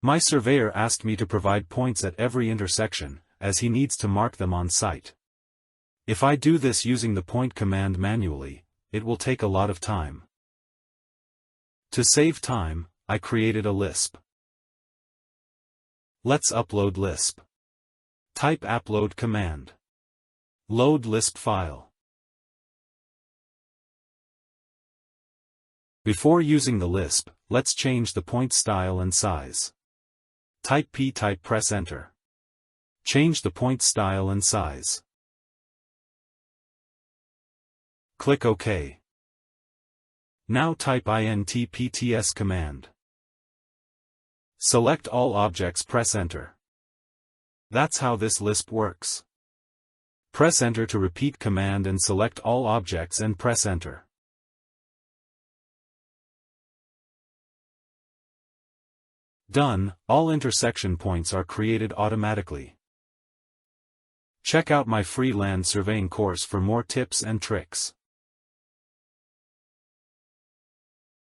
My surveyor asked me to provide points at every intersection, as he needs to mark them on site. If I do this using the point command manually, it will take a lot of time. To save time, I created a Lisp. Let's upload Lisp. Type APPLOAD command. Load Lisp file. Before using the Lisp, let's change the point style and size. Type PTYPE, press Enter. Change the point style and size. Click OK. Now type INTPTS command. Select all objects, press Enter. That's how this Lisp works. Press Enter to repeat command and select all objects and press Enter. Done, all intersection points are created automatically. Check out my free land surveying course for more tips and tricks.